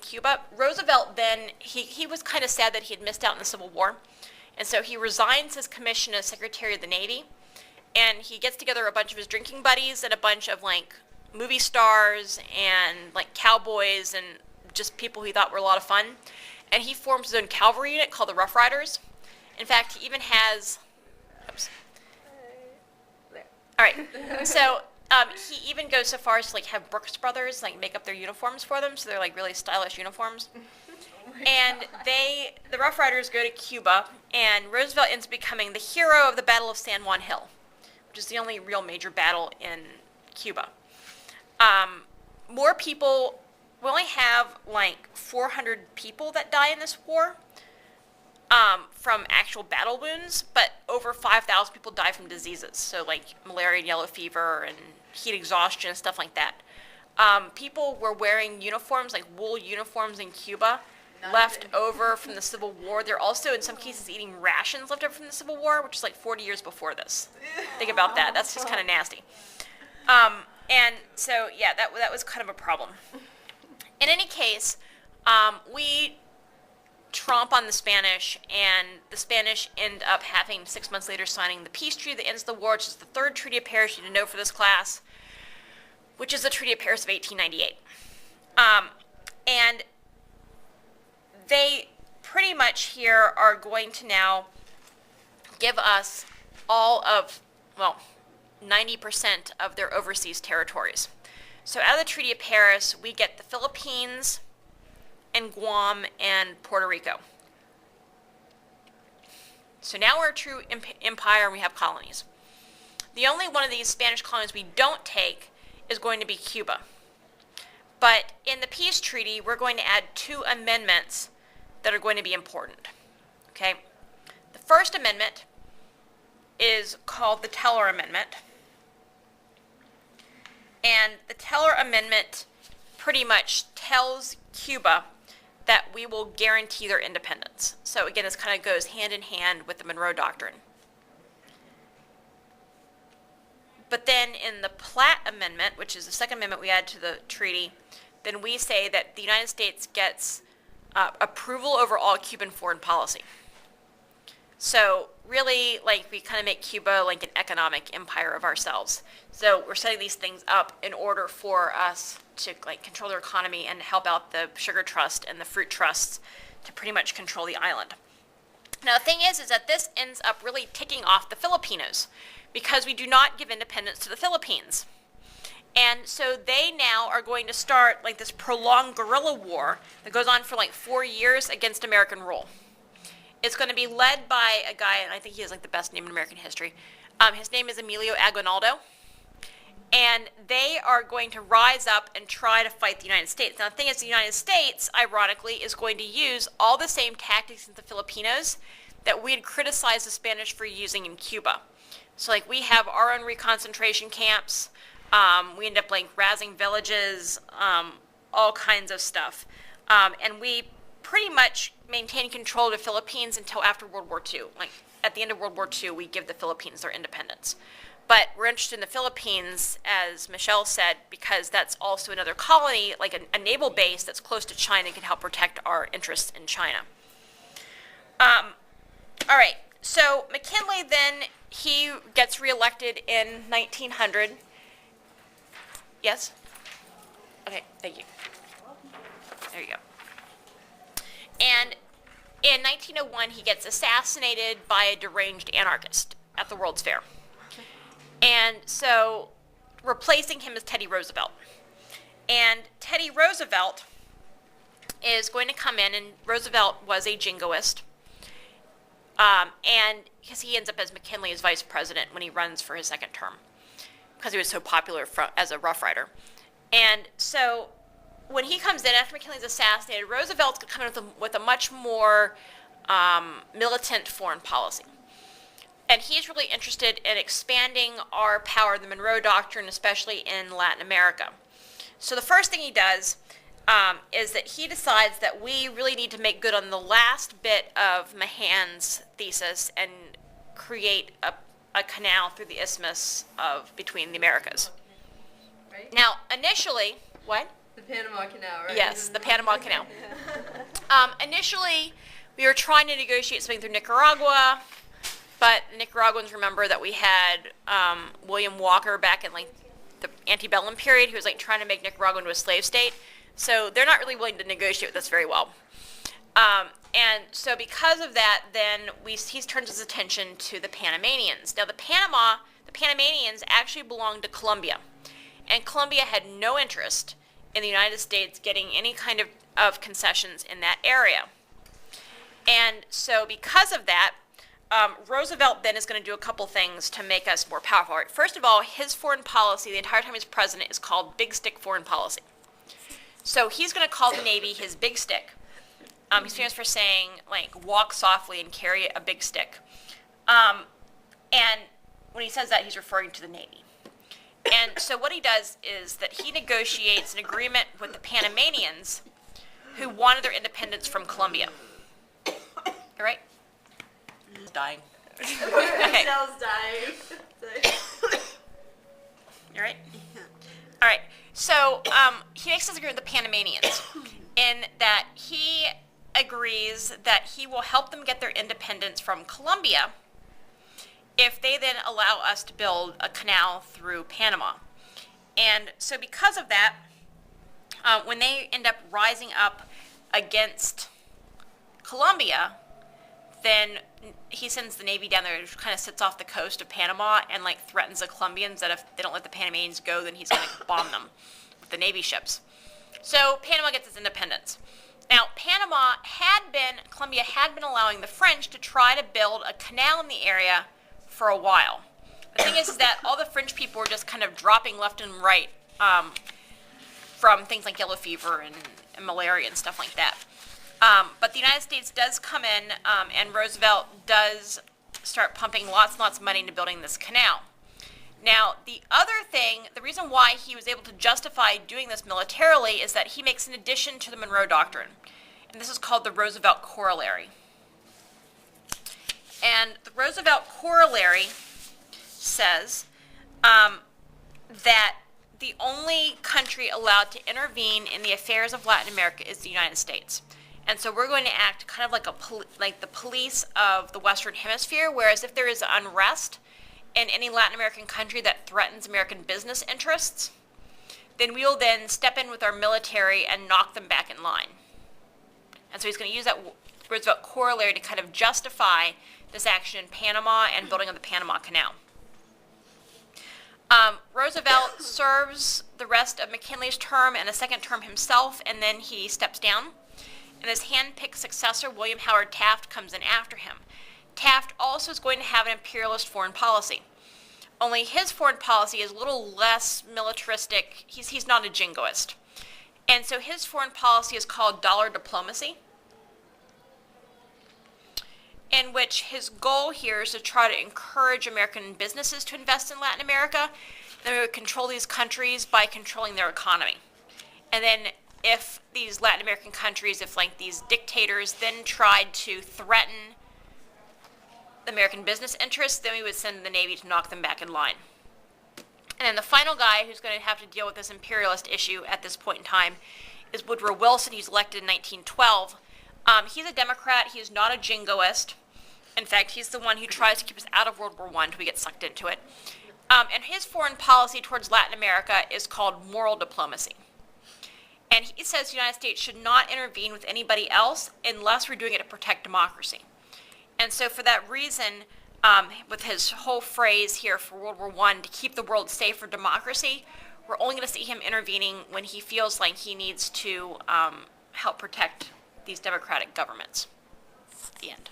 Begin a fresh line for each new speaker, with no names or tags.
Cuba. Roosevelt then, he was kind of sad that he had missed out in the Civil War. And so he resigns his commission as Secretary of the Navy. And he gets together a bunch of his drinking buddies and a bunch of like movie stars and like cowboys and just people he thought were a lot of fun. And he forms his own cavalry unit called the Rough Riders. In fact, he even has, oops. All right, so he even goes so far as to like have Brooks Brothers like make up their uniforms for them, so they're like really stylish uniforms. And the Rough Riders go to Cuba, and Roosevelt ends up becoming the hero of the Battle of San Juan Hill, which is the only real major battle in Cuba. More people, we only have like 400 people that die in this war from actual battle wounds, but over 5,000 people die from diseases, so like malaria and yellow fever and heat exhaustion and stuff like that. People were wearing uniforms, like wool uniforms in Cuba, left over from the Civil War. They're also, in some cases, eating rations left over from the Civil War, which is like 40 years before this. Think about that. That's just kind of nasty. And so, yeah, that was kind of a problem. In any case, we tromp on the Spanish, and the Spanish end up having, 6 months later, signing the peace treaty that ends the war, which is the third Treaty of Paris you need to know for this class, which is the Treaty of Paris of 1898. And they pretty much here are going to now give us all of, well, 90% of their overseas territories. So out of the Treaty of Paris, we get the Philippines and Guam and Puerto Rico. So now we're a true empire and we have colonies. The only one of these Spanish colonies we don't take is going to be Cuba. But in the peace treaty, we're going to add 2 amendments that are going to be important. Okay? The first amendment is called the Teller Amendment. And the Teller Amendment pretty much tells Cuba that we will guarantee their independence. So again, this kind of goes hand in hand with the Monroe Doctrine. But then in the Platt Amendment, which is the second amendment we add to the treaty, then we say that the United States gets approval over all Cuban foreign policy. So really, like, we kind of make Cuba like an economic empire of ourselves. So we're setting these things up in order for us to like control their economy and help out the sugar trust and the fruit trusts to pretty much control the island. Now the thing is that this ends up really ticking off the Filipinos because we do not give independence to the Philippines. And so they now are going to start like this prolonged guerrilla war that goes on for like 4 years against American rule. It's going to be led by a guy, and I think he has like the best name in American history. His name is Emilio Aguinaldo. And they are going to rise up and try to fight the United States. Now the thing is, the United States, ironically, is going to use all the same tactics as the Filipinos that we had criticized the Spanish for using in Cuba. So like we have our own reconcentration camps. We end up like razzing villages, all kinds of stuff. And we pretty much maintain control of the Philippines until after World War II. Like at the end of World War II, we give the Philippines their independence. But we're interested in the Philippines, as Michelle said, because that's also another colony, like a naval base that's close to China and can help protect our interests in China. All right, so McKinley then, he gets reelected in 1900. Yes? Okay, thank you. There you go. And in 1901, he gets assassinated by a deranged anarchist at the World's Fair. And so replacing him is Teddy Roosevelt. And Teddy Roosevelt is going to come in, and Roosevelt was a jingoist. And because he ends up as McKinley as vice president when he runs for his second term, because he was so popular as a Rough Rider. And so when he comes in, after McKinley's assassinated, Roosevelt's going to come in with a much more militant foreign policy. And he's really interested in expanding our power, the Monroe Doctrine, especially in Latin America. So the first thing he does is that he decides that we really need to make good on the last bit of Mahan's thesis and create a canal through the isthmus between the Americas. Right. Now, initially, what?
The Panama Canal, right?
Yes, the Panama Canal.
Yeah.
Initially, we were trying to negotiate something through Nicaragua, but the Nicaraguans remember that we had William Walker back in like the antebellum period, who was like trying to make Nicaragua into a slave state. So they're not really willing to negotiate with us very well. And so because of that, then he turns his attention to the Panamanians. Now the Panamanians actually belonged to Colombia, and Colombia had no interest in the United States getting any kind of concessions in that area. And so because of that, Roosevelt then is going to do a couple things to make us more powerful. Right? First of all, his foreign policy, the entire time he's president, is called Big Stick Foreign Policy. So he's going to call the Navy his big stick. He's famous for saying, like, walk softly and carry a big stick. And when he says that, he's referring to the Navy. And so what he does is that he negotiates an agreement with the Panamanians who wanted their independence from Colombia. You right? He's dying. Okay.
Michelle's dying.
You right? All right. So he makes this agreement with the Panamanians in that he agrees that he will help them get their independence from Colombia if they then allow us to build a canal through Panama. And so because of that, when they end up rising up against Colombia, then he sends the Navy down there, which kind of sits off the coast of Panama and like threatens the Colombians that if they don't let the Panamanians go, then he's going to bomb them with the Navy ships. So Panama gets its independence. Now, Colombia had been allowing the French to try to build a canal in the area for a while. The thing is that all the French people were just kind of dropping left and right from things like yellow fever and malaria and stuff like that. But the United States does come in, and Roosevelt does start pumping lots and lots of money into building this canal. Now, the other thing, the reason why he was able to justify doing this militarily is that he makes an addition to the Monroe Doctrine. And this is called the Roosevelt Corollary. And the Roosevelt Corollary says that the only country allowed to intervene in the affairs of Latin America is the United States. And so we're going to act kind of like the police of the Western Hemisphere, whereas if there is unrest in any Latin American country that threatens American business interests, then we will then step in with our military and knock them back in line. And so he's going to use that Roosevelt Corollary to kind of justify this action in Panama and building of the Panama Canal. Roosevelt serves the rest of McKinley's term and a second term himself, and then he steps down. And his hand-picked successor, William Howard Taft, comes in after him. Taft also is going to have an imperialist foreign policy. Only his foreign policy is a little less militaristic. He's not a jingoist. And so his foreign policy is called dollar diplomacy, in which his goal here is to try to encourage American businesses to invest in Latin America. They would control these countries by controlling their economy. And then if these Latin American countries, if like these dictators then tried to threaten the American business interests, then we would send the Navy to knock them back in line. And then the final guy who's going to have to deal with this imperialist issue at this point in time is Woodrow Wilson. He's elected in 1912. He's a Democrat. He's not a jingoist. In fact, he's the one who tries to keep us out of World War I until we get sucked into it. And his foreign policy towards Latin America is called moral diplomacy. And he says the United States should not intervene with anybody else unless we're doing it to protect democracy. And so for that reason, with his whole phrase here for World War I, to keep the world safe for democracy, we're only going to see him intervening when he feels like he needs to help protect these democratic governments. The end.